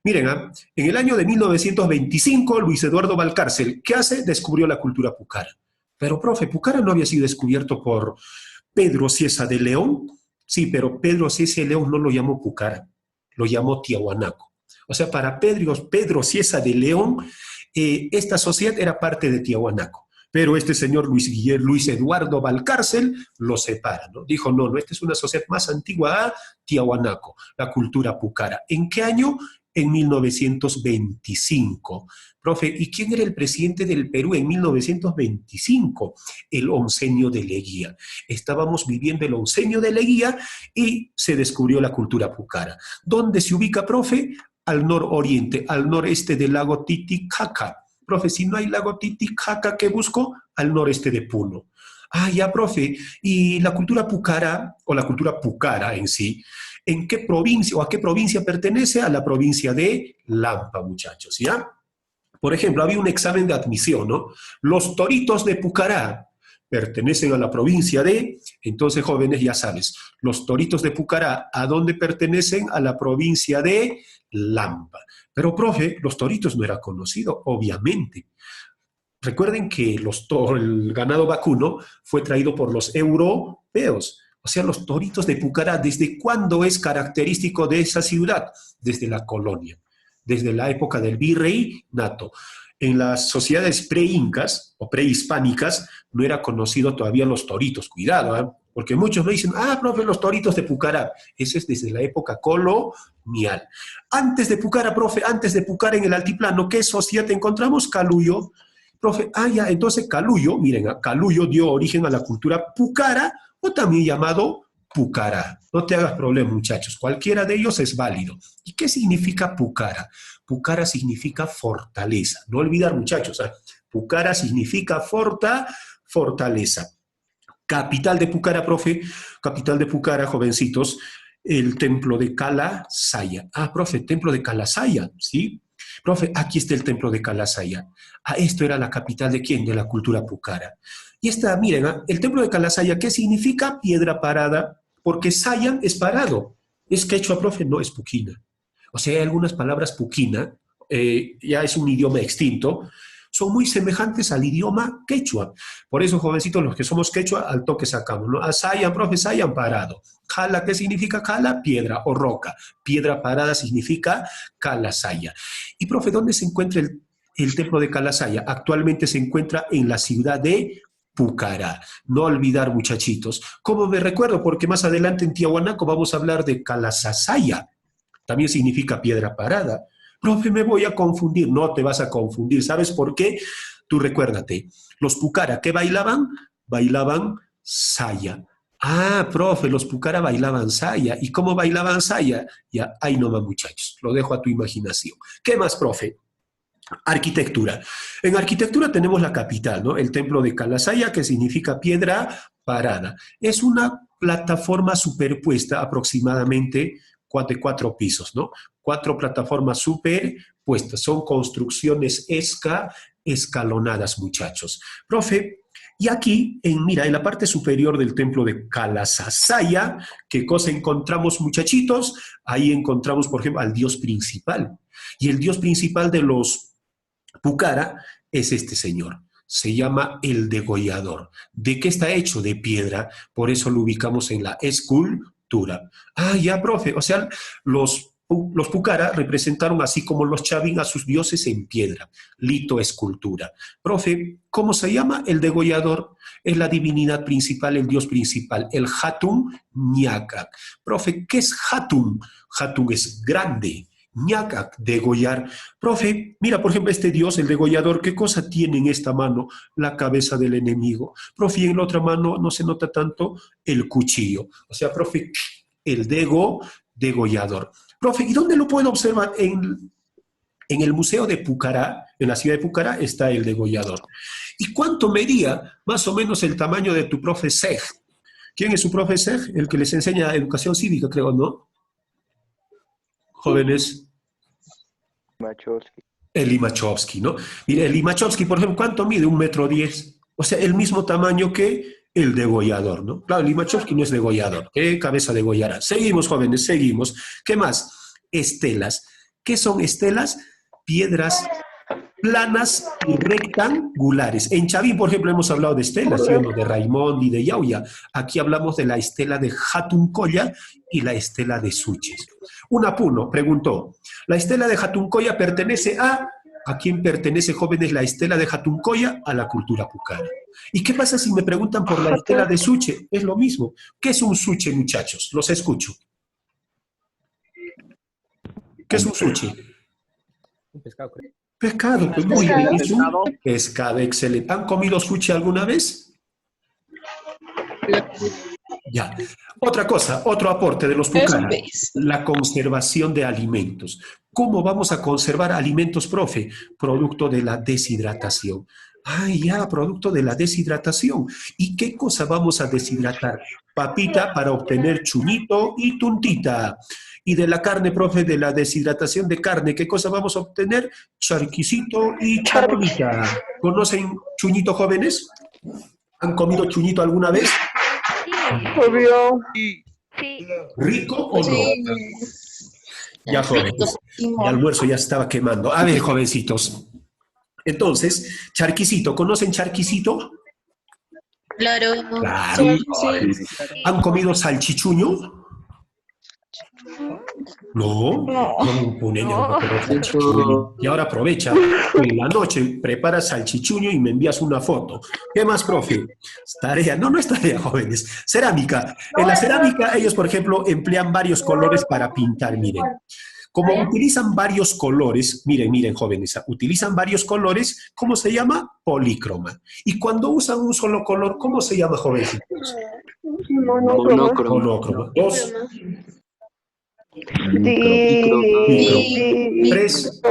Miren, en el año de 1925, Luis Eduardo Valcárcel, ¿qué hace? Descubrió la cultura pucara. Pero, profe, Pucara no había sido descubierto por Pedro Cieza de León. Sí, pero Pedro Cieza de León no lo llamó Pucara, lo llamó Tiahuanaco. O sea, para Pedro Cieza de León, esta sociedad era parte de Tiahuanaco. Pero este señor Luis Eduardo Valcárcel lo separa, ¿no? Dijo, no, no, esta es una sociedad más antigua a Tiahuanaco, la cultura pucara. ¿En qué año? En 1925. Profe, ¿y quién era el presidente del Perú en 1925? El oncenio de Leguía. Estábamos viviendo el oncenio de Leguía y se descubrió la cultura pucara. ¿Dónde se ubica, profe? Al nororiente, al noreste del lago Titicaca. Profe, si no hay lago Titicaca, ¿qué busco? Al noreste de Puno. Ah, ya, profe. ¿Y la cultura pucara, o la cultura pucara en sí, en qué provincia o a qué provincia pertenece? A la provincia de Lampa, muchachos, ¿ya? Por ejemplo, había un examen de admisión, ¿no? Los toritos de Pucará pertenecen a la provincia de, entonces jóvenes ya sabes, los toritos de Pucará, ¿a dónde pertenecen? A la provincia de Lampa. Pero, profe, los toritos no era conocido, obviamente. Recuerden que el ganado vacuno fue traído por los europeos. O sea, los toritos de Pucará, ¿desde cuándo es característico de esa ciudad? Desde la colonia, desde la época del virreinato. En las sociedades pre-incas o prehispánicas no era conocido todavía los toritos, cuidado, ¿eh? Porque muchos me dicen, profe, los toritos de Pucará. Eso es desde la época colonial. Antes de Pucará, profe, antes de Pucará en el altiplano, ¿qué sociedad encontramos? Caluyo. Profe, ya, entonces Caluyo, miren, Caluyo dio origen a la cultura pucara o también llamado Pucará. No te hagas problema, muchachos, cualquiera de ellos es válido. ¿Y qué significa Pucara? Pucara significa fortaleza. No olvidar, muchachos, Pucara significa fortaleza. Capital de Pucara, profe, capital de Pucara, jovencitos, el templo de Calasaya. Profe, templo de Calasaya, ¿sí? Profe, aquí está el templo de Calasaya. Esto era la capital ¿de quién? De la cultura pucara. Y miren, el templo de Calasaya, ¿qué significa? Piedra parada, porque Sayan es parado. ¿Es quechua, profe? No, es puquina. O sea, hay algunas palabras puquina, ya es un idioma extinto, son muy semejantes al idioma quechua. Por eso, jovencitos, los que somos quechua, al toque sacamos, ¿no? Sayan, profe, Sayan parado. Cala, ¿qué significa cala? Piedra o roca. Piedra parada significa Calasaya. Y, profe, ¿dónde se encuentra el templo de Calasaya? Actualmente se encuentra en la ciudad de Pucará. No olvidar, muchachitos. ¿Cómo me recuerdo? Porque más adelante en Tiahuanaco vamos a hablar de Calasasaya. También significa piedra parada. Profe, me voy a confundir. No te vas a confundir. ¿Sabes por qué? Tú recuérdate. Los pucara, ¿qué bailaban? Bailaban saya. Profe, los pucara bailaban saya. ¿Y cómo bailaban saya? Ya, ahí nomás, muchachos. Lo dejo a tu imaginación. ¿Qué más, profe? Arquitectura. En arquitectura tenemos la capital, ¿no? El templo de Calasaya, que significa piedra parada. Es una plataforma superpuesta aproximadamente de 4 pisos, ¿no? 4 plataformas superpuestas. Son construcciones escalonadas, muchachos. Profe, y aquí, mira, en la parte superior del templo de Calasasaya, ¿qué cosa encontramos, muchachitos? Ahí encontramos, por ejemplo, al dios principal. Y el dios principal de los pucara es este señor. Se llama el degollador. ¿De qué está hecho? De piedra. Por eso lo ubicamos en la escultura. Ya, profe. O sea, los pucara representaron, así como los chavín, a sus dioses en piedra. Lito, escultura. Profe, ¿cómo se llama? El degollador. Es la divinidad principal, el dios principal. El Hatun Ñacac. Profe, ¿qué es Hatun? Hatun es grande. Ñacac, degollar. Profe, mira, por ejemplo, este dios, el degollador, ¿qué cosa tiene en esta mano? La cabeza del enemigo. Profe, y en la otra mano no se nota tanto el cuchillo. O sea, profe, el degollador. Profe, ¿y dónde lo puedo observar? En el Museo de Pucará, en la ciudad de Pucará, está el degollador. ¿Y cuánto medía más o menos el tamaño de tu profe Sej? ¿Quién es su profe Sej? El que les enseña educación cívica, creo, ¿no? Jóvenes. Machowski. El Limachowski, ¿no? Mire, el Limachowski, por ejemplo, ¿cuánto mide? 1,10 m. O sea, el mismo tamaño que el degollador, ¿no? Claro, el Limachowski no es degollador. ¿Qué cabeza degollará? Seguimos, jóvenes, seguimos. ¿Qué más? Estelas. ¿Qué son estelas? Piedras planas y rectangulares. En Chavín, por ejemplo, hemos hablado de estelas, ¿sí? De Raimondi, de Yauya. Aquí hablamos de la estela de Jatuncoya y la estela de Suches. Unapuno preguntó, ¿la estela de Jatuncoya pertenece a... ¿A quién pertenece, jóvenes, la estela de Jatuncoya? A la cultura pucara. ¿Y qué pasa si me preguntan por la estela de Suche? Es lo mismo. ¿Qué es un Suche, muchachos? Los escucho. ¿Qué es un Suche? Un pescado, creo. Pescado, pues muy bien. ¿Es un pescado? Excelente. ¿Han comido sushi alguna vez? Ya. Otra cosa, otro aporte de los pucara, la conservación de alimentos. ¿Cómo vamos a conservar alimentos, profe? Producto de la deshidratación. Ah, ya, producto de la deshidratación. ¿Y qué cosa vamos a deshidratar? Papita para obtener chuñito y tuntita. Y de la carne, profe, de la deshidratación de carne, ¿qué cosa vamos a obtener? Charquicito y charolita. ¿Conocen chuñito, jóvenes? ¿Han comido chuñito alguna vez? Obvio. Sí. ¿Rico o no? Ya, jóvenes, el almuerzo ya estaba quemando. A ver, jovencitos. Entonces, charquicito, ¿conocen charquicito? Claro. Claro. ¿Han comido salchichuño? No, no, puneño, no conoce salchichuño. Y ahora aprovecha, en la noche prepara salchichuño y me envías una foto. ¿Qué más, profe? Tarea, no es tarea, jóvenes. Cerámica. En la cerámica ellos, por ejemplo, emplean varios colores para pintar, miren. Como utilizan varios colores, miren, jóvenes, utilizan varios colores, ¿cómo se llama? Polícroma. Y cuando usan un solo color, ¿cómo se llama, jovencitos? Monócroma. Dos. Tres.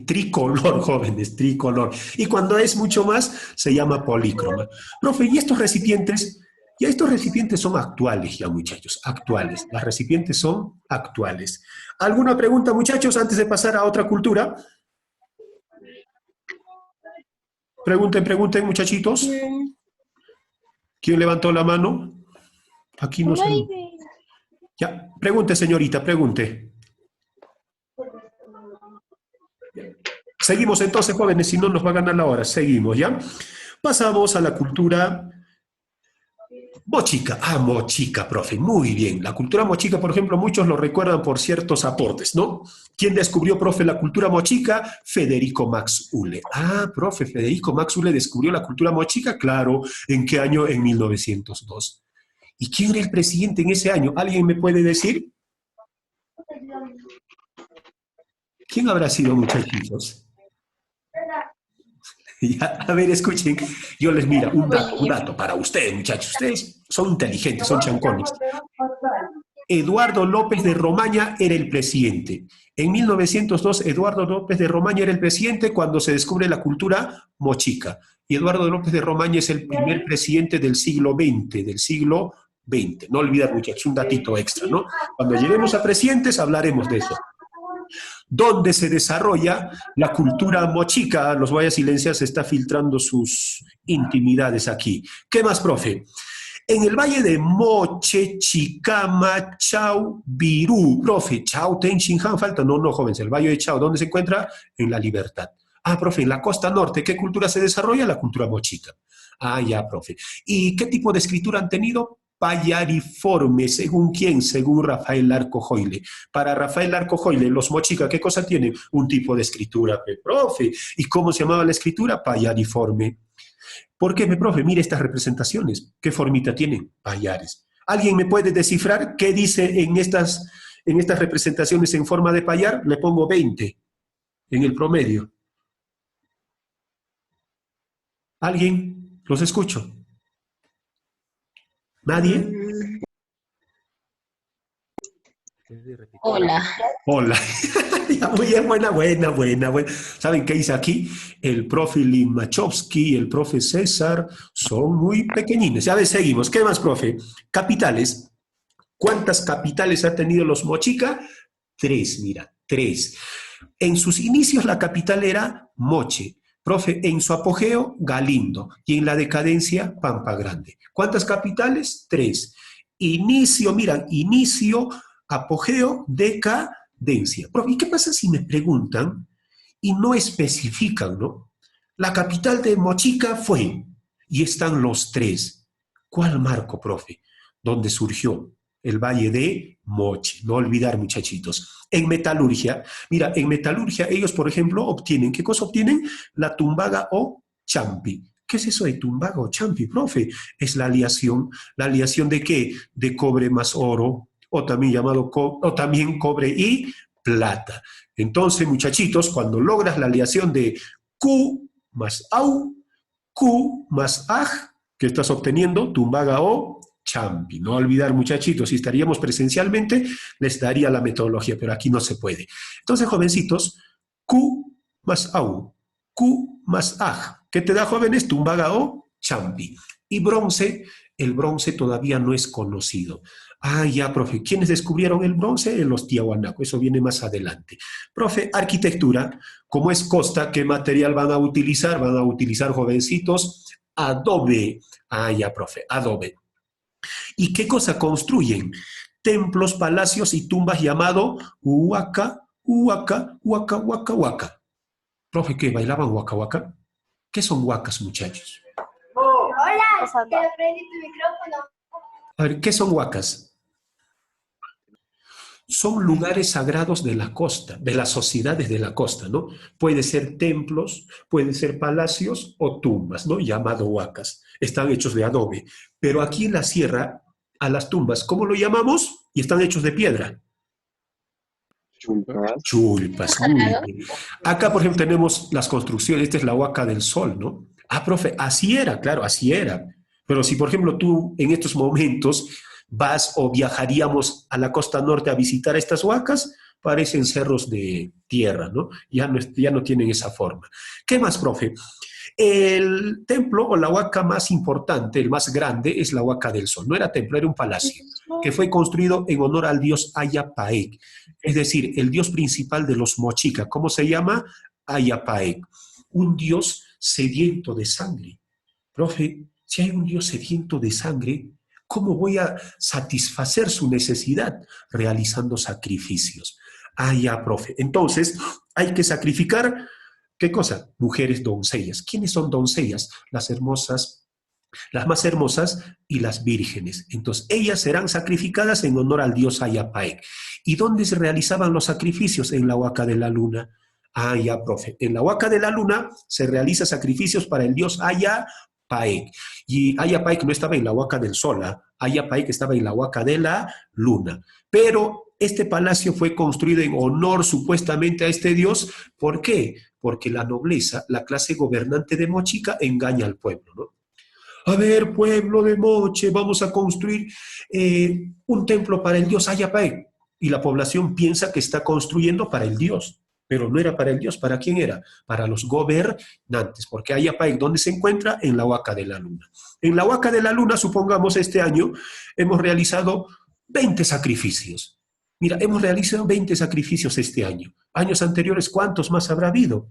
Tricolor, jóvenes, tricolor. Y cuando es mucho más, se llama polícroma. Profe, ¿y estos recipientes? Ya estos recipientes son actuales, ya, muchachos, actuales. Las recipientes son actuales. ¿Alguna pregunta, muchachos, antes de pasar a otra cultura? Pregunten, muchachitos. ¿Quién levantó la mano? Aquí no sé. Ya, pregunte, señorita, pregunte. Seguimos entonces, jóvenes, si no nos va a ganar la hora. Seguimos, ¿ya? Pasamos a la cultura mochica. Ah, mochica, profe, muy bien. La cultura mochica, por ejemplo, muchos lo recuerdan por ciertos aportes, ¿no? ¿Quién descubrió, profe, la cultura mochica? Federico Max Uhle. Ah, profe, Federico Max Uhle descubrió la cultura mochica, claro. ¿En qué año? En 1902. ¿Y quién era el presidente en ese año? ¿Alguien me puede decir? ¿Quién habrá sido, muchachitos? Ya, a ver, escuchen, yo les miro un dato para ustedes, muchachos. Ustedes son inteligentes, son chancones. Eduardo López de Romaña era el presidente. En 1902, Eduardo López de Romaña era el presidente cuando se descubre la cultura mochica. Y Eduardo López de Romaña es el primer presidente del siglo XX. No olvidar, muchachos, un datito extra, ¿no? Cuando lleguemos a presidentes hablaremos de eso. ¿Dónde se desarrolla la cultura mochica? Los voy a silenciar, se está filtrando sus intimidades aquí. ¿Qué más, profe? En el valle de Moche, Chicama, Chau, Virú. Profe, Chau, Ten, Xinjiang, falta. No, jóvenes, el valle de Chau, ¿dónde se encuentra? En La Libertad. Ah, profe, en la costa norte, ¿qué cultura se desarrolla? La cultura mochica. Ah, ya, profe. ¿Y qué tipo de escritura han tenido? Payariforme, ¿según quién? Según Rafael Larco Joyle. Para Rafael Larco Joyle, los mochica, ¿qué cosa tienen? Un tipo de escritura, profe. ¿Y cómo se llamaba la escritura? Payariforme. ¿Por qué, profe? Mire estas representaciones. ¿Qué formita tienen? Payares. ¿Alguien me puede descifrar qué dice en estas representaciones en forma de payar? Le pongo 20 en el promedio. ¿Alguien? Los escucho. ¿Nadie? Hola. Muy bien, buena. ¿Saben qué dice aquí? El profe Limachowski y el profe César son muy pequeñines. Ya ves, seguimos. ¿Qué más, profe? Capitales. ¿Cuántas capitales ha tenido los mochica? 3, mira, 3. En sus inicios la capital era Moche. Profe, en su apogeo, Galindo. Y en la decadencia, Pampa Grande. ¿Cuántas capitales? 3. Inicio apogeo, decadencia. Profe, ¿y qué pasa si me preguntan y no especifican, ¿no? La capital de Mochica fue, y están los tres. ¿Cuál marco, profe? ¿Dónde surgió? El Valle de Moche. No olvidar, muchachitos. En metalurgia, mira, en metalurgia ellos, por ejemplo, obtienen, ¿qué cosa obtienen? La tumbaga o champi. ¿Qué es eso de tumbaga o champi, profe? Es ¿la aleación de qué? De cobre más oro, o también llamado, o también cobre y plata. Entonces, muchachitos, cuando logras la aleación de Q más AU, Q más AG, que estás obteniendo, tumbaga o champi. No olvidar, muchachitos, si estaríamos presencialmente, les daría la metodología, pero aquí no se puede. Entonces, jovencitos, Q más AU, Q más AG. ¿Qué te da, jóvenes? Tumbaga o champi. Y bronce, el bronce todavía no es conocido. Ah, ya, profe. ¿Quiénes descubrieron el bronce? Los Tiahuanaco. Eso viene más adelante. Profe, arquitectura. Como es costa, ¿qué material van a utilizar? Van a utilizar, jovencitos, adobe. Ah, ya, profe, adobe. ¿Y qué cosa construyen? Templos, palacios y tumbas llamado huaca, huaca, huaca, huaca, huaca. Profe, ¿qué? ¿Bailaban huaca, huaca? ¿Qué son huacas, muchachos? Hola, te prendí tu micrófono. A ver, ¿qué son huacas? Son lugares sagrados de la costa, de las sociedades de la costa, ¿no? Puede ser templos, pueden ser palacios o tumbas, ¿no? Llamado huacas. Están hechos de adobe. Pero aquí en la sierra, a las tumbas, ¿cómo lo llamamos? Y están hechos de piedra. Chulpas. Chulpas, muy bien. Acá, por ejemplo, tenemos las construcciones. Esta es la Huaca del Sol, ¿no? Ah, profe, así era, claro, así era. Pero si, por ejemplo, tú en estos momentos vas o viajaríamos a la costa norte a visitar estas huacas, parecen cerros de tierra, ¿no? Ya no tienen esa forma. ¿Qué más, profe? El templo o la huaca más importante, el más grande, es la Huaca del Sol. No era templo, era un palacio, que fue construido en honor al dios Ayapaec, es decir, el dios principal de los mochicas. ¿Cómo se llama? Ayapaec, un dios sediento de sangre. Profe, si hay un dios sediento de sangre, ¿cómo voy a satisfacer su necesidad? Realizando sacrificios. Ah, ya, profe. Entonces, hay que sacrificar, ¿qué cosa? Mujeres doncellas. ¿Quiénes son doncellas? Las hermosas, las más hermosas y las vírgenes. Entonces, ellas serán sacrificadas en honor al dios Ayapaec. ¿Y dónde se realizaban los sacrificios? En la Huaca de la Luna. Ah, ya, profe. En la Huaca de la Luna se realizan sacrificios para el dios Ayapaec. Y Ayapaec no estaba en la Huaca del Sol, ¿eh? Ayapaec estaba en la Huaca de la Luna. Pero este palacio fue construido en honor supuestamente a este dios. ¿Por qué? Porque la nobleza, la clase gobernante de Mochica, engaña al pueblo, ¿no? A ver, pueblo de Moche, vamos a construir un templo para el dios Ayapaec. Y la población piensa que está construyendo para el dios, pero no era para el dios. ¿Para quién era? Para los gobernantes, porque Ayapaec, ¿dónde se encuentra? En la Huaca de la Luna. En la Huaca de la Luna, supongamos, este año hemos realizado 20 sacrificios. Mira, hemos realizado 20 sacrificios este año. Años anteriores, ¿cuántos más habrá habido?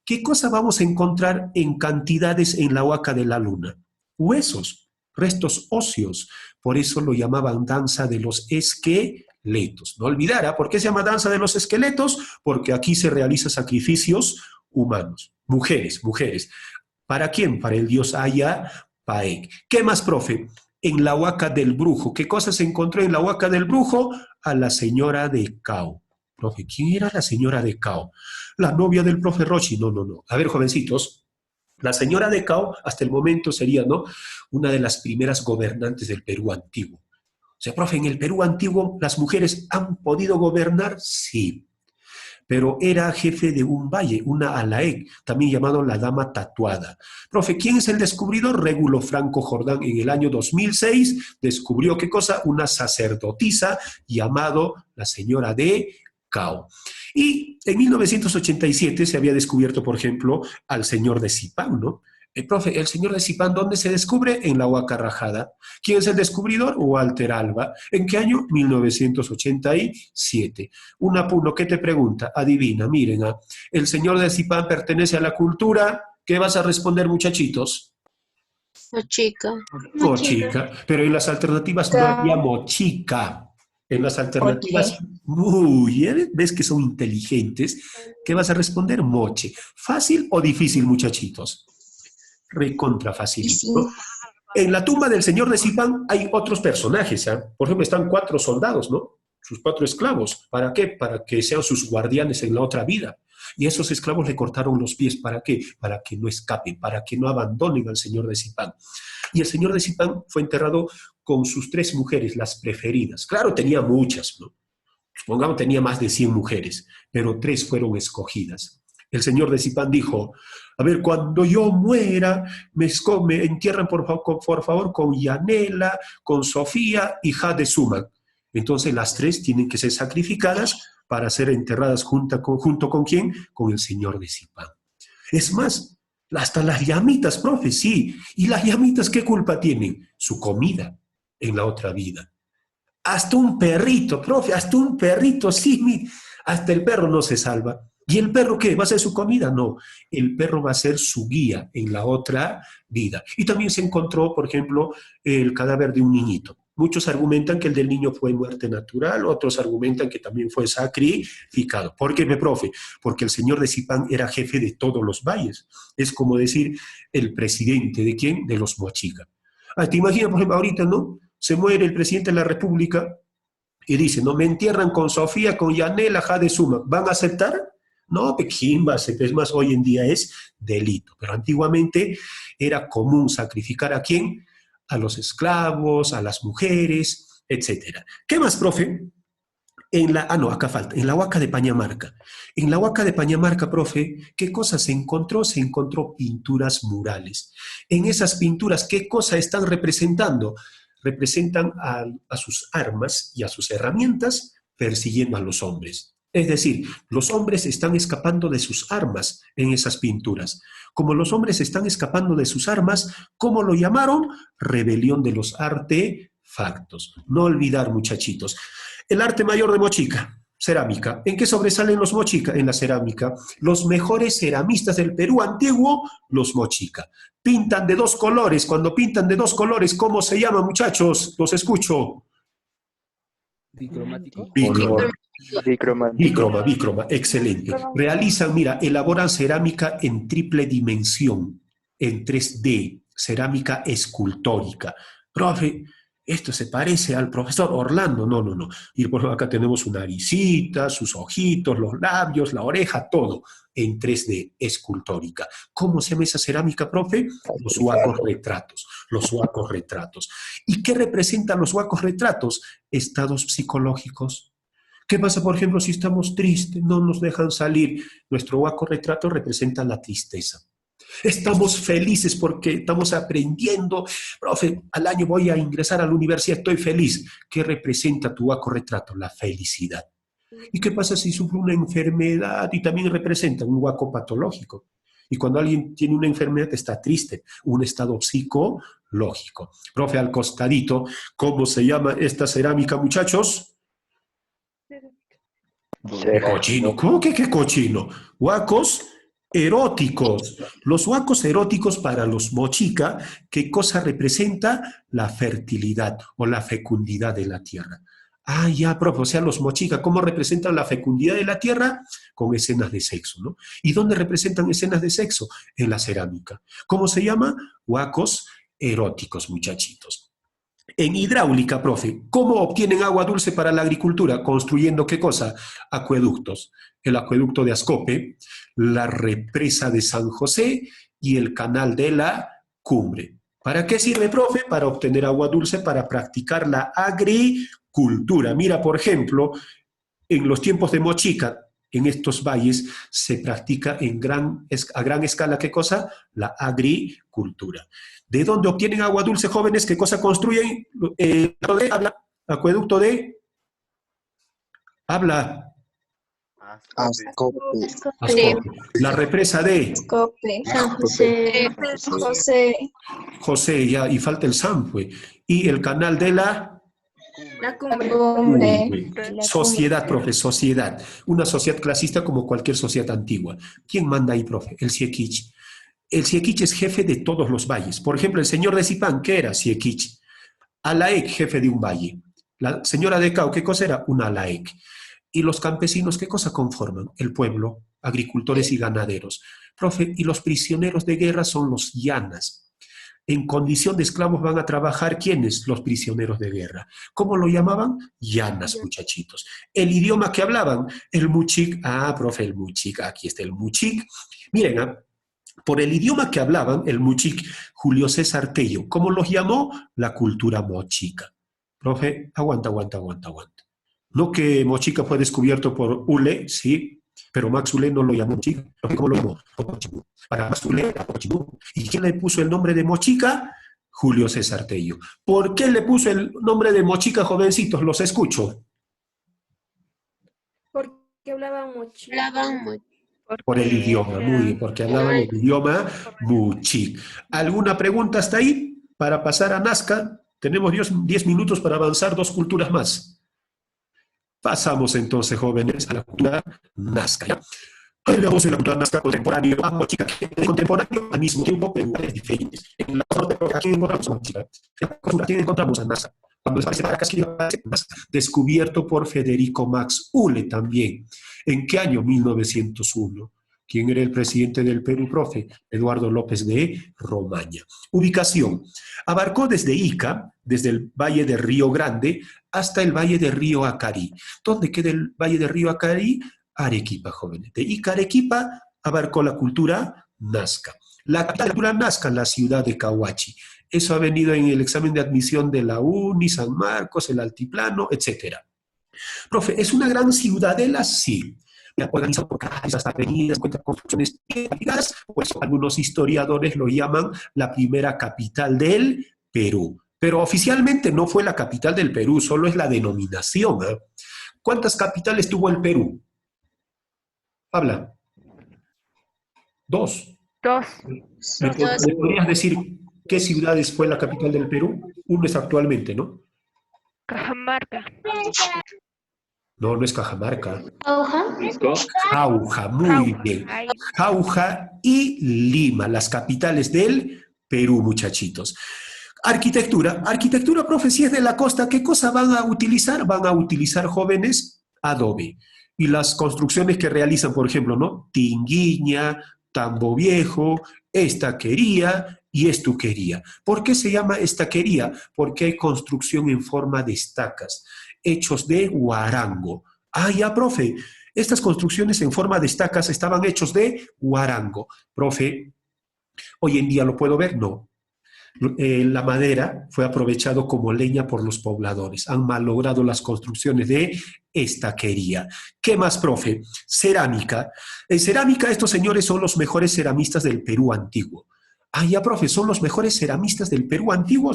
¿Qué cosa vamos a encontrar en cantidades en la Huaca de la Luna? Huesos, restos óseos. Por eso lo llamaban danza de los esqueletos. No olvidar, ¿por qué se llama danza de los esqueletos? Porque aquí se realizan sacrificios humanos. Mujeres, mujeres. ¿Para quién? Para el dios Ayapaec. ¿Qué más, profe? En la Huaca del Brujo. ¿Qué cosa se encontró en la Huaca del Brujo? A la señora de Cao. Profe, ¿quién era la señora de Cao? La novia del profe Rochi. No, no, no. A ver, jovencitos, la señora de Cao hasta el momento sería, ¿no?, una de las primeras gobernantes del Perú antiguo. O sea, profe, en el Perú antiguo, ¿las mujeres han podido gobernar? Sí. Pero era jefe de un valle, una alaec, también llamado la Dama Tatuada. Profe, ¿quién es el descubridor? Régulo Franco Jordán, en el año 2006, descubrió, ¿qué cosa? Una sacerdotisa llamado la señora de Cao. Y en 1987 se había descubierto, por ejemplo, al señor de Zipán, ¿no? Profe, el señor de Zipán, ¿dónde se descubre? En la Huaca Rajada. ¿Quién es el descubridor? Walter Alba. ¿En qué año? 1987. Un apuno, ¿qué te pregunta? Adivina, miren, el señor de Zipán pertenece a la cultura. ¿Qué vas a responder, muchachitos? Mochica. Mochica. Pero en las alternativas no había mochica. En las alternativas, muy bien, ves que son inteligentes. ¿Qué vas a responder? Moche. ¿Fácil o difícil, muchachitos? Recontra facilito. En la tumba del señor de Zipán hay otros personajes, ¿eh? Por ejemplo, están 4 soldados, ¿no? Sus 4 esclavos. ¿Para qué? Para que sean sus guardianes en la otra vida. Y a esos esclavos le cortaron los pies. ¿Para qué? Para que no escapen, para que no abandonen al señor de Zipán. Y el señor de Zipán fue enterrado con sus 3 mujeres, las preferidas. Claro, tenía muchas, ¿no? Supongamos tenía más de 100 mujeres, pero 3 fueron escogidas. El señor de Zipán dijo, a ver, cuando yo muera, me entierran por favor con Yanela, con Sofía y Jade Suman. Entonces las 3 tienen que ser sacrificadas para ser enterradas junto con ¿quién? Con el señor de Zipán. Es más, hasta las llamitas, profe, sí. ¿Y las llamitas qué culpa tienen? Su comida en la otra vida. Hasta un perrito, profe, hasta un perrito, sí, hasta el perro no se salva. ¿Y el perro qué? ¿Va a ser su comida? No, el perro va a ser su guía en la otra vida. Y también se encontró, por ejemplo, el cadáver de un niñito. Muchos argumentan que el del niño fue muerte natural, otros argumentan que también fue sacrificado. ¿Por qué, profe? Porque el señor de Zipán era jefe de todos los valles. Es como decir, el presidente, ¿de quién? De los mochica. ¿Te imaginas, por ejemplo, ahorita, ¿no? Se muere el presidente de la República y dice, no, me entierran con Sofía, con Yanela, Jade Suma. ¿Van a aceptar? No, ¿quién va a aceptar? Es más, hoy en día es delito. Pero antiguamente era común sacrificar ¿a quién? A los esclavos, a las mujeres, etc. ¿Qué más, profe? Acá falta, en la Huaca de Pañamarca. En la Huaca de Pañamarca, profe, ¿qué cosa se encontró? Se encontró pinturas murales. En esas pinturas, ¿qué cosa están representando? Representan a sus armas y a sus herramientas persiguiendo a los hombres. Es decir, los hombres están escapando de sus armas en esas pinturas. Como los hombres están escapando de sus armas, ¿cómo lo llamaron? Rebelión de los artefactos. No olvidar, muchachitos. El arte mayor de Mochica, cerámica. ¿En qué sobresalen los Mochica? En la cerámica. Los mejores ceramistas del Perú antiguo, los Mochica. Pintan de 2 colores. Cuando pintan de 2 colores, ¿cómo se llama, muchachos? Los escucho. Bicromático. Bícroma, excelente. Realizan, mira, elaboran cerámica en triple dimensión, en 3D, cerámica escultórica. Profe, esto se parece al profesor Orlando. No. Y por ejemplo, acá tenemos su naricita, sus ojitos, los labios, la oreja, todo en 3D, escultórica. ¿Cómo se llama esa cerámica, profe? Los huacos retratos. Los huacos retratos. ¿Y qué representan los huacos retratos? Estados psicológicos. ¿Qué pasa, por ejemplo, si estamos tristes? No nos dejan salir. Nuestro huaco retrato representa la tristeza. Estamos felices porque estamos aprendiendo. Profe, al año voy a ingresar a la universidad, estoy feliz. ¿Qué representa tu huaco retrato? La felicidad. ¿Y qué pasa si sufre una enfermedad? Y también representa un huaco patológico. Y cuando alguien tiene una enfermedad está triste, un estado psicológico. Profe, al costadito, ¿cómo se llama esta cerámica, muchachos? ¿Qué cochino? ¿Cómo que qué cochino? Huacos eróticos. Los huacos eróticos para los mochica, ¿qué cosa representa? La fertilidad o la fecundidad de la tierra. Ah, ya, profe, o sea, los mochica, ¿cómo representan la fecundidad de la tierra? Con escenas de sexo, ¿no? ¿Y dónde representan escenas de sexo? En la cerámica. ¿Cómo se llama? Huacos eróticos, muchachitos. En hidráulica, profe, ¿cómo obtienen agua dulce para la agricultura? Construyendo, ¿qué cosa? Acueductos. El acueducto de Ascope, la represa de San José y el canal de la Cumbre. ¿Para qué sirve, profe? Para obtener agua dulce, para practicar la agricultura. Mira, por ejemplo, en los tiempos de Mochica, en estos valles, se practica a gran escala, ¿qué cosa? La agricultura. ¿De dónde obtienen agua dulce, jóvenes? ¿Qué cosa construyen? Habla, acueducto de... Habla. Ascope. Ascope. La represa de... Ascope. San José. José. José, ya, y falta el Sanfue. Y el canal de la... La Cumbre. Sociedad, profe, sociedad. Una sociedad clasista como cualquier sociedad antigua. ¿Quién manda ahí, profe? El Siequich. El Siequich es jefe de todos los valles. Por ejemplo, el señor de Zipán, ¿qué era Siequich? Alaec, jefe de un valle. La señora de Cao, ¿qué cosa era? Una laik. ¿Y los campesinos qué cosa conforman? El pueblo, agricultores y ganaderos. Profe, y los prisioneros de guerra son los llanas. En condición de esclavos van a trabajar, ¿quiénes? Los prisioneros de guerra. ¿Cómo lo llamaban? Llanas, muchachitos. El idioma que hablaban, el muchik. Ah, profe, el muchik. Aquí está el muchik. Miren, por el idioma que hablaban, el muchik, Julio César Tello, ¿cómo los llamó? La cultura mochica. Profe, aguanta. No que mochica fue descubierto por Ule, sí, pero Max Ule no lo llamó mochica. ¿Cómo lo llamó? Mochimú. Para Max Ule era mochimú. ¿Y quién le puso el nombre de mochica? Julio César Tello. ¿Por qué le puso el nombre de mochica, jovencitos? Los escucho. Porque hablaban mucho. Por el idioma, muy bien, porque hablaban el idioma muchik. ¿Alguna pregunta hasta ahí? Para pasar a Nazca, tenemos 10 minutos para avanzar 2 culturas más. Pasamos entonces, jóvenes, a la cultura Nazca. ¿Ya? Hablamos de la cultura Nazca contemporánea, mochica, contemporáneo al mismo tiempo, pero en lugares diferentes. En la zona de aquí encontramos a mochica. En la cultura aquí encontramos a Nazca. Cuando desaparece Caracas, aquí aparece Nazca. Descubierto por Federico Max Ule también. ¿En qué año? 1901. ¿Quién era el presidente del Perú, profe? Eduardo López de Romaña. Ubicación. Abarcó desde Ica, desde el Valle de Río Grande, hasta el Valle de Río Acarí. ¿Dónde queda el Valle de Río Acarí? Arequipa, jóvenes. De Ica a Arequipa abarcó la cultura Nazca. La capital de la cultura Nazca, la ciudad de Cahuachi. Eso ha venido en el examen de admisión de la UNI, San Marcos, el Altiplano, etc. Profe, ¿es una gran ciudadela? Sí. Organizado por calles, avenidas, cuenta construcciones ligadas, pues algunos historiadores lo llaman la primera capital del Perú. Pero oficialmente no fue la capital del Perú, solo es la denominación. ¿Eh? ¿Cuántas capitales tuvo el Perú? Habla. 2. ¿Me podrías decir qué ciudades fue la capital del Perú? Uno es actualmente, ¿no? Cajamarca. No es Cajamarca. Jauja. Jauja, muy bien. Jauja y Lima, las capitales del Perú, muchachitos. Arquitectura, profe, si es de la costa, ¿qué cosa van a utilizar? Van a utilizar, jóvenes, adobe. Y las construcciones que realizan, por ejemplo, ¿no? Tinguiña, Tambo Viejo, estaquería y estuquería. ¿Por qué se llama estaquería? Porque hay construcción en forma de estacas, hechos de huarango. Ah, ya, profe, estas construcciones en forma de estacas estaban hechos de huarango. Profe, ¿hoy en día lo puedo ver? No. La madera fue aprovechado como leña por los pobladores. Han malogrado las construcciones de estaquería. ¿Qué más, profe? Cerámica. En cerámica, estos señores son los mejores ceramistas del Perú antiguo. Ah, ya, profe, son los mejores ceramistas del Perú antiguo,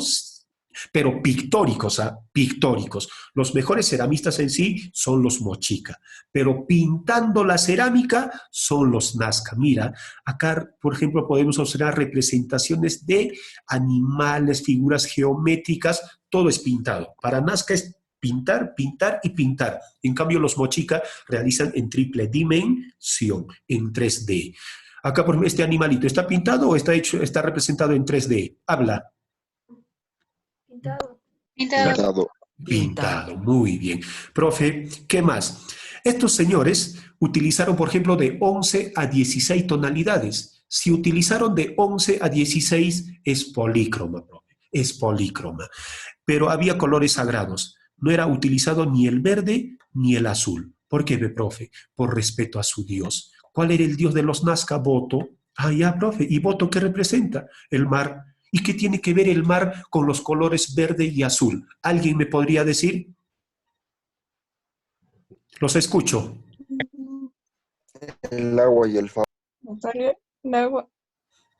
pero pictóricos, ¿ah? Pictóricos. Los mejores ceramistas en sí son los mochica, pero pintando la cerámica son los nazca. Mira, acá, por ejemplo, podemos observar representaciones de animales, figuras geométricas, todo es pintado. Para nazca es pintar, pintar y pintar. En cambio, los mochica realizan en triple dimensión, en 3D. Acá, por ejemplo, este animalito, ¿está pintado o está representado en 3D? Habla. Pintado, muy bien. Profe, ¿qué más? Estos señores utilizaron, por ejemplo, de 11 a 16 tonalidades. Si utilizaron de 11 a 16 es polícroma, profe, es polícroma. Pero había colores sagrados. No era utilizado ni el verde ni el azul. ¿Por qué, profe? Por respeto a su Dios. ¿Cuál era el Dios de los nazca? Voto. Ah, ya, profe. ¿Y Voto qué representa? El mar. ¿Y qué tiene que ver el mar con los colores verde y azul? ¿Alguien me podría decir? Los escucho. El agua y el fuego. El agua.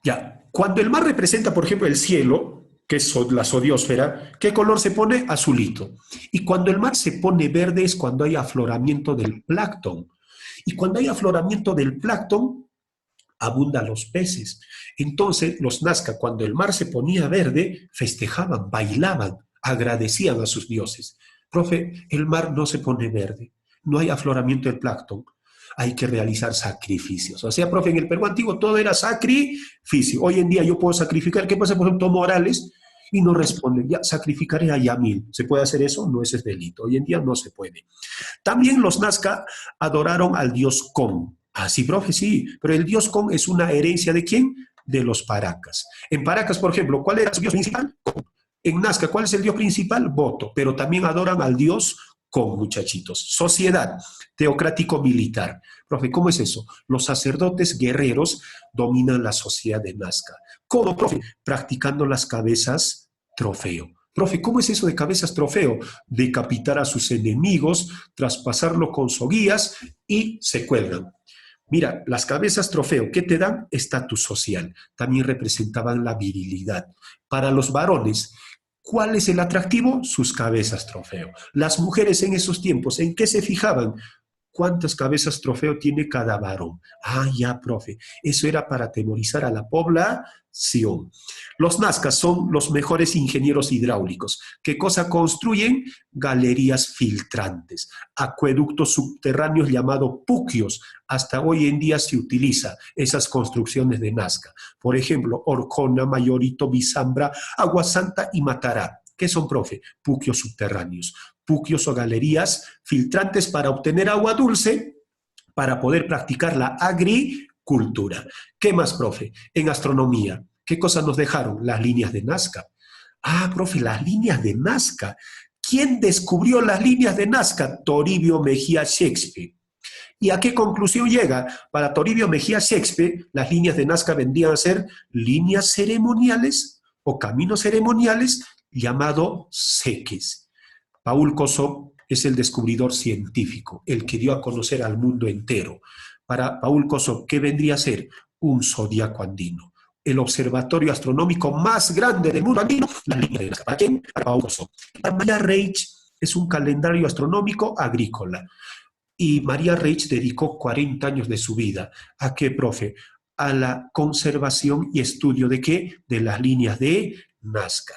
Ya, cuando el mar representa, por ejemplo, el cielo, que es la zodiosfera, ¿qué color se pone? Azulito. Y cuando el mar se pone verde es cuando hay afloramiento del plancton. Y cuando hay afloramiento del plancton, abundan los peces. Entonces, los nazca, cuando el mar se ponía verde, festejaban, bailaban, agradecían a sus dioses. Profe, el mar no se pone verde, no hay afloramiento del plancton, hay que realizar sacrificios. O sea, profe, en el Perú antiguo todo era sacrificio. Hoy en día yo puedo sacrificar. ¿Qué pasa, por ejemplo, Morales? Y no responden, ya sacrificaré a Yamil. ¿Se puede hacer eso? No, ese es delito. Hoy en día no se puede. También los Nazca adoraron al dios Con. Ah, sí, profe, sí, pero el dios Con es una herencia ¿de quién? De los Paracas. En Paracas, por ejemplo, ¿cuál era su dios principal? Con. En Nazca, ¿cuál es el dios principal? Voto, pero también adoran al dios Con, muchachitos. Sociedad, teocrático militar. Profe, ¿cómo es eso? Los sacerdotes guerreros dominan la sociedad de Nazca. ¿Cómo, profe? Practicando las cabezas trofeo. Profe, ¿cómo es eso de cabezas trofeo? Decapitar a sus enemigos, traspasarlo con soguías y se cuelgan. Mira, las cabezas trofeo, ¿qué te dan? Estatus social. También representaban la virilidad. Para los varones, ¿cuál es el atractivo? Sus cabezas trofeo. Las mujeres en esos tiempos, ¿en qué se fijaban? ¿Cuántas cabezas trofeo tiene cada varón? Ah, ya, profe. Eso era para atemorizar a la población. Los nazcas son los mejores ingenieros hidráulicos. ¿Qué cosa construyen? Galerías filtrantes, acueductos subterráneos llamados puquios. Hasta hoy en día se utiliza esas construcciones de Nazca. Por ejemplo, Orcona, Mayorito, Bizambra, Agua Santa y Matará. ¿Qué son, profe? Puquios subterráneos. Puquios o galerías filtrantes para obtener agua dulce para poder practicar la agricultura. ¿Qué más, profe? En astronomía, ¿qué cosas nos dejaron? Las líneas de Nazca. Ah, profe, las líneas de Nazca. ¿Quién descubrió las líneas de Nazca? Toribio Mejía Shakespeare. ¿Y a qué conclusión llega? Para Toribio Mejía Shakespeare, las líneas de Nazca vendrían a ser líneas ceremoniales o caminos ceremoniales llamado seques. Paul Kossoff es el descubridor científico, el que dio a conocer al mundo entero. Para Paul Kossoff, ¿qué vendría a ser? Un zodiaco andino. El observatorio astronómico más grande del mundo andino, la línea de Nazca. ¿Para quién? Para Paul Kossoff. Para María Reich es un calendario astronómico agrícola. Y María Reich dedicó 40 años de su vida. ¿A qué, profe? A la conservación y estudio ¿de qué? De las líneas de Nazca.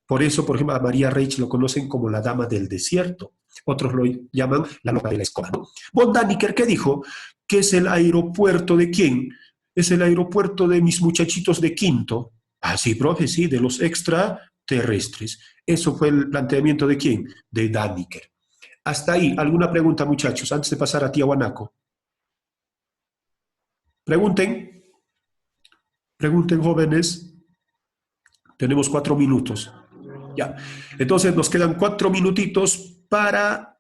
Por eso, por ejemplo, a María Reich lo conocen como la dama del desierto. Otros lo llaman la loca de la escoba, ¿no? Von Daniker, ¿qué dijo? ¿Qué es el aeropuerto de quién? Es el aeropuerto de mis muchachitos de quinto. Ah, sí, profe, sí, de los extraterrestres. Eso fue el planteamiento de quién? De Daniker. Hasta ahí, ¿alguna pregunta, muchachos, antes de pasar a Tiahuanaco? Pregunten. Pregunten, jóvenes. Tenemos 4 minutos. Ya. Entonces nos quedan 4 minutitos para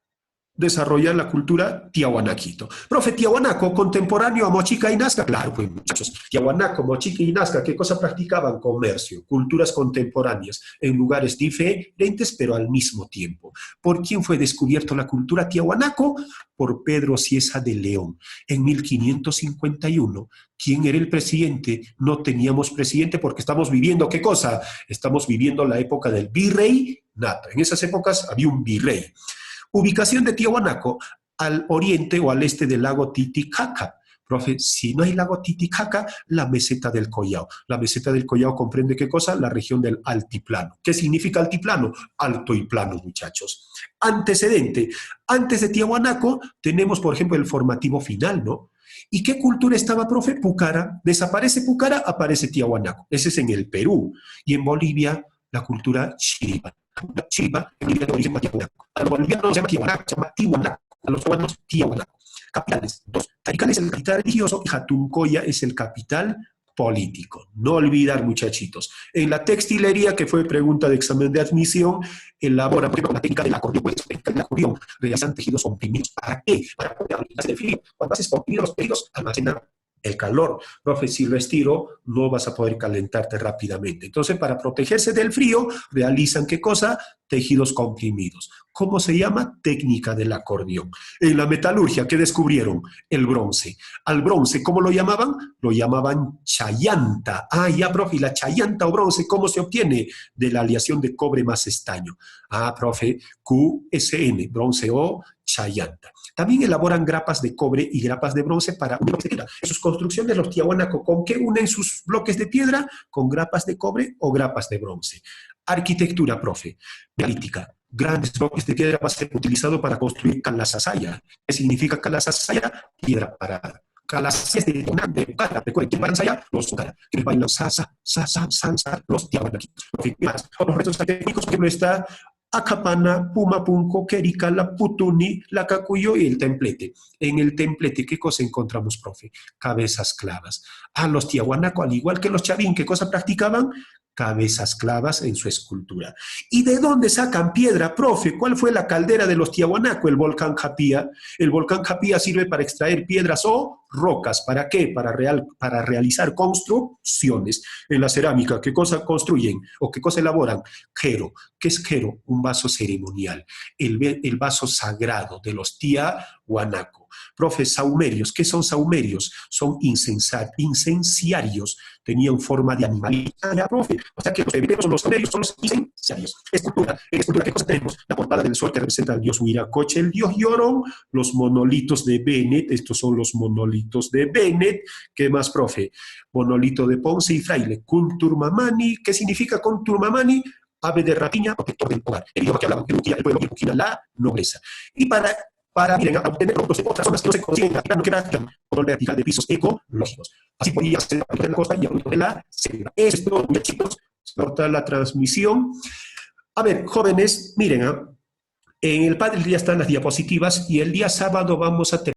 desarrollar la cultura tiahuanaquito. Profe, Tiahuanaco, contemporáneo a Mochica y Nazca. Claro, pues muchachos, Tiahuanaco, Mochica y Nazca, ¿qué cosa practicaban? Comercio, culturas contemporáneas, en lugares diferentes, pero al mismo tiempo. ¿Por quién fue descubierto la cultura Tiahuanaco? Por Pedro Cieza de León, en 1551. ¿Quién era el presidente? No teníamos presidente porque estamos viviendo, ¿qué cosa? Estamos viviendo la época del virreinato. En esas épocas había un virrey. Ubicación de Tiahuanaco, al oriente o al este del lago Titicaca. Profe, si no hay lago Titicaca, la meseta del Collao. La meseta del Collao comprende ¿qué cosa? La región del altiplano. ¿Qué significa altiplano? Alto y plano, muchachos. Antecedente. Antes de Tiahuanaco tenemos, por ejemplo, el formativo final, ¿no? ¿Y qué cultura estaba, profe? Pucara. Desaparece Pucara, aparece Tiahuanaco. Ese es en el Perú. Y en Bolivia, la cultura Chiba. Chiba, en Bolivia de origen Tiahuanaco. A los bolivianos no se llama Tiahuanaco, se llama Tiwanaco. A los cubanos, Tiahuanaco. Capitales. 2. Taricán es el capital religioso y Jatuncoya es el capital político. No olvidar, muchachitos. En la textilería, que fue pregunta de examen de admisión, elabora, por ejemplo, la técnica del acordeón. Pues, técnica del acordeón. Realizan tejidos comprimidos. ¿Para qué? Para poder aplicarse el frío. Cuando haces comprimir los tejidos, almacenan el calor. Profe, si lo estiro, no vas a poder calentarte rápidamente. Entonces, para protegerse del frío, realizan ¿qué cosa? Tejidos comprimidos. ¿Cómo se llama? Técnica del acordeón. En la metalurgia, ¿qué descubrieron? El bronce. Al bronce, ¿cómo lo llamaban? Lo llamaban chayanta. Ah, ya, profe, ¿y la chayanta o bronce cómo se obtiene? De la aleación de cobre más estaño. Ah, profe, QSN, bronce o chayanta. También elaboran grapas de cobre y grapas de bronce para unir bloques de piedra. En sus construcciones, los tiahuanaco, ¿con qué unen sus bloques de piedra? Con grapas de cobre o grapas de bronce. Arquitectura, profe. Megalítica. Grandes bloques de piedra va a ser utilizado para construir calasasaya. ¿Qué significa calasasaya? Piedra parada. Calas de Tonante, Pucara, recuerden quién bailan allá, los Pucara, que bailan salsa, los tiahuanaquitos. ¿Qué más? Otros restos técnicos, por ejemplo, está Acapana, Pumapunco, Quericala, Putuni, Lacacuyo y el templete. En el templete, ¿qué cosa encontramos, profe? Cabezas clavas. Los tiahuanaco, al igual que los chavín, ¿qué cosa practicaban? Cabezas clavas en su escultura. ¿Y de dónde sacan piedra, profe? ¿Cuál fue la caldera de los tiahuanaco? El volcán Japía. El volcán Japía sirve para extraer piedras o rocas. ¿Para qué? Para realizar construcciones. En la cerámica, ¿qué cosa construyen o qué cosa elaboran? Jero. ¿Qué es jero? Un vaso ceremonial. El vaso sagrado de los tiahuanaco. Profe, saumerios. ¿Qué son saumerios? Son incenciarios. Tenían forma de animal. Ya, profe. O sea que los hebreos son los saumerios, son los incenciarios. Escultura. En escultura, ¿qué cosa tenemos? La portada del sol que representa al dios Huiracoche, el dios Llorón, los monolitos de Bennett. Estos son los monolitos de Bennett. ¿Qué más, profe? Monolito de Ponce y Fraile. Kunturmamani. ¿Qué significa Kunturmamani? Ave de rapiña, protector del hogar. El idioma que hablaban el pueblo y la nobleza. Y para miren, a obtener productos de otras zonas que no se consiguen aquí, no queda control vertical de pisos ecológicos. Así podía ser de la costa y de la selva. Esto, chicos, corta la transmisión. A ver, jóvenes, miren, en el Padre ya están las diapositivas y el día sábado vamos a tener